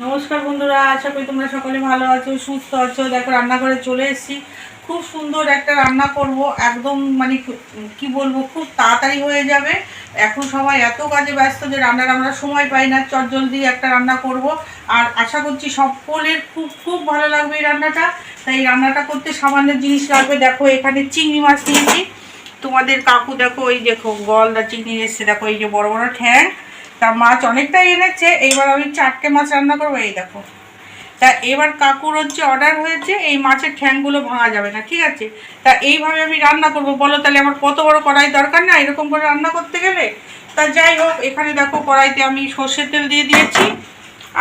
নমস্কার বন্ধুরা, আশা করি তোমরা সকলে ভালো আছো, সুস্থ আছো। দেখো রান্নাঘরে চলে এসেছি। খুব সুন্দর একটা রান্না করব, একদম মানে কি বলবো, খুব তাড়াতাড়ি হয়ে যাবে। এখন সবাই এত কাজে ব্যস্ত যে রান্নার আমরা সময় পাই না। চটজলদি একটা রান্না করব, আর আশা করছি সকলের খুব খুব ভালো লাগবে এই রান্নাটা। তাই রান্নাটা করতে সামান্য জিনিস লাগবে। দেখো এখানে চিংড়ি মাছ নিয়েছি। তোমাদের কাকু দেখো, ওই দেখো গলদা চিংড়ি এসছে, দেখো এই যে বড় বড় ঠ্যাং। তা মাছ অনেকটাই এনেছে, এইবার আমি 4টে মাছ রান্না করবো। এই দেখো, তা এবার কাকুর হচ্ছে অর্ডার হয়েছে, এই মাছের ঠ্যাংগুলো ভাঙা যাবে না, ঠিক আছে? তা এইভাবে আমি রান্না করব, বলো তাহলে আমার কত বড় কড়াই দরকার না এরকম করে রান্না করতে গেলে। তা যাই হোক, এখানে দেখো কড়াইতে আমি সর্ষের তেল দিয়ে দিয়েছি।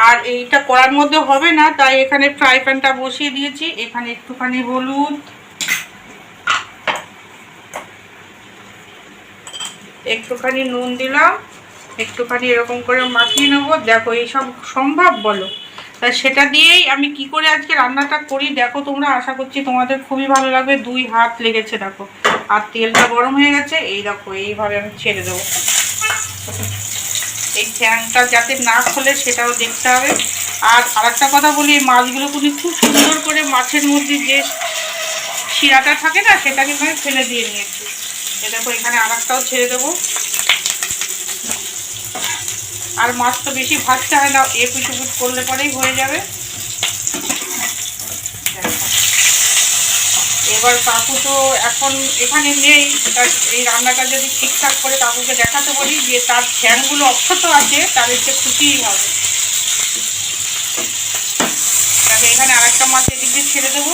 আর এইটা কড়ার মধ্যে হবে না, তাই এখানে ফ্রাই প্যানটা বসিয়ে দিয়েছি। এখানে একটুখানি হলুদ, একটুখানি নুন দিলাম, একটুখানি এরকম করে মাখিয়ে নেবো। দেখো এইসব সম্ভব বলো? তা সেটা দিয়েই আমি কি করে আজকে রান্নাটা করি দেখো তোমরা, আশা করছি তোমাদের খুবই ভালো লাগবে। 2 হাত লেগেছে দেখো। আর তেলটা গরম হয়ে গেছে, এই দেখো এইভাবে আমি ছেড়ে দেবো। এই ফ্যানটা যাতে না খোলে সেটাও দেখতে হবে। আর আরেকটা কথা বলি, এই মাছগুলো কিন্তু খুব সুন্দর করে মাছের মধ্যে যে শিরাটা থাকে না, সেটা কিন্তু আমি ফেলে দিয়ে নিয়েছি। এ দেখো এখানে আরেকটাও ছেড়ে দেবো। আর মাছ তো বেশি ভাজতে হয় না, এপিট উপিট করলে পরেই হয়ে যাবে। এবার কাকু তো এখন এখানে নেই, এই রান্নাটা যদি ঠিকঠাক করে কাকুকে দেখাতে বলি যে তার ফ্যানগুলো অক্ষত আছে, তাদের সে খুশিই হবে। তাকে এখানে আরেকটা মাছ এদিক দিয়ে ছেড়ে দেবো।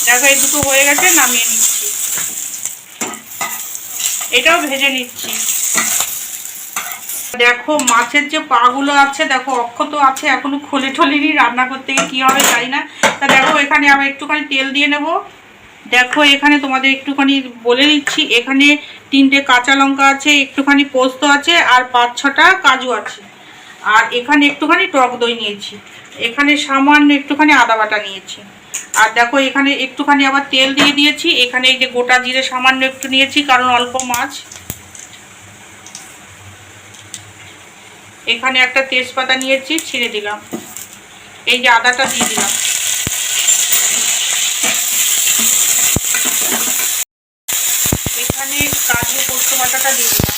দেখো এই দুটো হয়ে গেছে, নামিয়ে নিচ্ছি। এটাও ভেজে নিচ্ছি। দেখো মাছের যে পাগুলো আছে, দেখো অক্ষত আছে, এখনো খোলে ঠোলেনি। রান্না করতে গিয়ে কী হবে জানি না। তা দেখো এখানে আবার একটুখানি তেল দিয়ে নেব। দেখো এখানে তোমাদের একটুখানি বলে দিচ্ছি, এখানে 3টে কাঁচা লঙ্কা আছে, একটুখানি পোস্ত আছে, আর 5-6টা কাজু আছে। আর এখানে একটুখানি টক দই নিয়েছি। এখানে সামান্য একটুখানি আদা বাটা নিয়েছি। আর দেখো এখানে একটুখানি আবার তেল দিয়ে দিয়েছি। এখানে এই যে গোটা জিরে সামান্য একটু নিয়েছি, কারণ অল্প মাছ। এখানে একটা তেজপাতা নিয়েছি, ছিঁড়ে দিলাম। এই যে আদাটা দিয়ে দিলাম। এখানে কাজু পোস্ত বাটাটা দিয়ে দিলাম।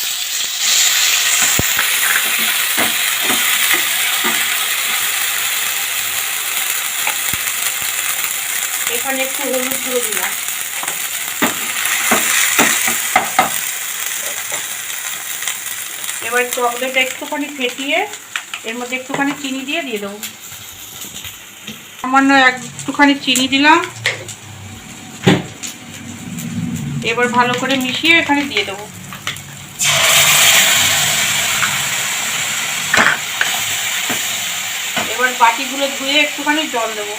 এখানে একটু হলুদ গুঁড়ো দিলাম। এবার টক দইটা একটুখানি ফেটিয়ে এর মধ্যে একটুখানি চিনি দিয়ে দেবো। সামান্য একটুখানি চিনি দিলাম। এবার ভালো করে মিশিয়ে এখানে দিয়ে দেবো। এবার বাটিগুলো ধুয়ে একটুখানি জল দেবো।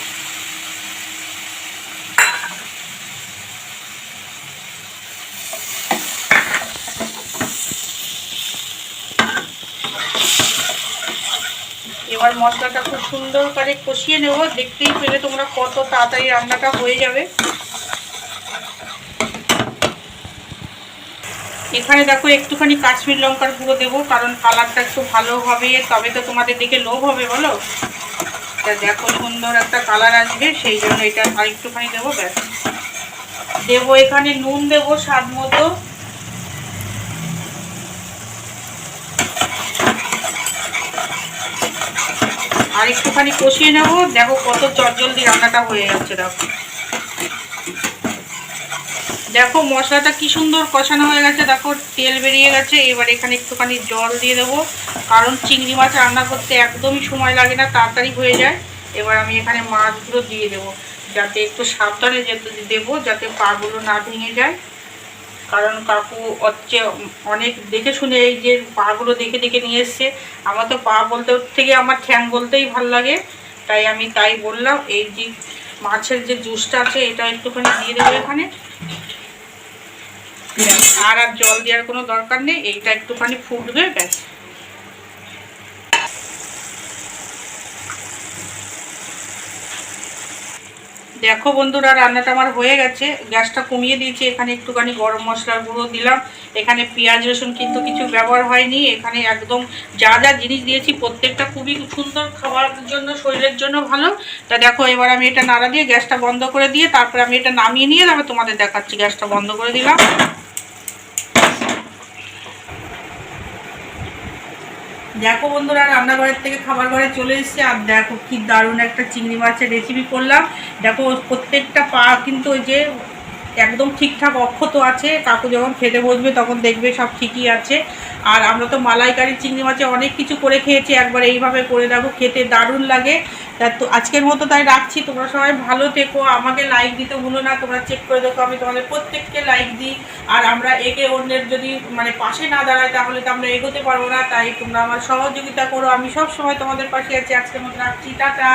এবার মশলাটা খুব সুন্দর করে কষিয়ে নেব। দেখতেই পেলে তোমরা কত তাড়াতাড়ি রান্নাটা হয়ে যাবে। এখানে দেখো একটুখানি কাশ্মীর লঙ্কার গুঁড়ো দেবো, কারণ কালারটা একটু ভালো হবে, তবে তো তোমাদের দেখে লোভ হবে বলো। তা দেখো সুন্দর একটা কালার আসবে, সেই জন্য এটা আর একটুখানি দেবো, ব্যাস। দেবো এখানে নুন দেবো স্বাদ মতো। আর একটুখানি কষিয়ে নেব। দেখো কত চটজলদি রান্নাটা হয়ে যাচ্ছে। দেখো দেখো মশলাটা কি সুন্দর কষানো হয়ে গেছে, দেখো তেল বেরিয়ে গেছে। এবার এখানে একটুখানি জল দিয়ে দেবো, কারণ চিংড়ি মাছ রান্না করতে একদমই সময় লাগে না, তাড়াতাড়ি হয়ে যায়। এবার আমি এখানে মাছগুলো দিয়ে দেবো, যাতে একটু সাবধানে দেবো, যাতে পাগুলো না ভেঙে যায়। কারণ কাকু হচ্ছে অনেক দেখে শুনে এই যে পাগুলো দেখে দেখে নিয়ে এসছে। আমার তো পা বলতে থেকে আমার ঠ্যাং বলতেই ভাল লাগে, তাই আমি তাই বললাম। এই যে মাছের যে জুসটা আছে, এটা একটুখানি দিয়ে দেবো এখানে। আর আর জল দেওয়ার কোনো দরকার নেই, এইটা একটুখানি ফুটবে, ব্যাস। দেখো বন্ধুরা, রান্নাটা আমার হয়ে গেছে, গ্যাসটা কমিয়ে দিয়েছি। এখানে একটুখানি গরম মশলার গুঁড়ো দিলাম, এখানে পেঁয়াজ রসুন কিন্তু কিছু ব্যবহার হয়নি, এখানে একদম যা যা জিনিস দিয়েছি প্রত্যেকটা খুবই সুন্দর, খাওয়ার জন্য শরীরের জন্য ভালো। তা দেখো এবার আমি এটা নাড়া দিয়ে গ্যাসটা বন্ধ করে দিয়ে তারপরে আমি এটা নামিয়ে নিয়ে তারপর তোমাদের দেখাচ্ছি। গ্যাসটা বন্ধ করে দিলাম। দেখো বন্ধুরা, রান্নাঘরের থেকে খাবার ঘরে চলে এসেছে। আর দেখো কি দারুণ একটা চিংড়ি মাছের রেসিপি করলাম। দেখো প্রত্যেকটা পা কিন্তু ওই যে একদম ঠিকঠাক অক্ষত আছে। কাকু যখন খেতে বসবে তখন দেখবে সব ঠিকই আছে। আর আমরা তো মালাইকারি চিংড়ি মাছে অনেক কিছু করে খেয়েছি, একবার এইভাবে করে দেখো, খেতে দারুণ লাগে। তা তো আজকের মতো তাই রাখছি। তোমরা সবাই ভালো থেকো, আমাকে লাইক দিতে ভুলো না। তোমরা চেক করে দেখো, আমি তোমাদের প্রত্যেককে লাইক দিই। আর আমরা একে অন্যের যদি পাশে না দাঁড়াই তাহলে তো আমরা এগোতে পারবো না। তাই তোমরা আমার সহযোগিতা করো, আমি সব সময় তোমাদের পাশে আছি। আজকের মতো রাখছি, টাটা।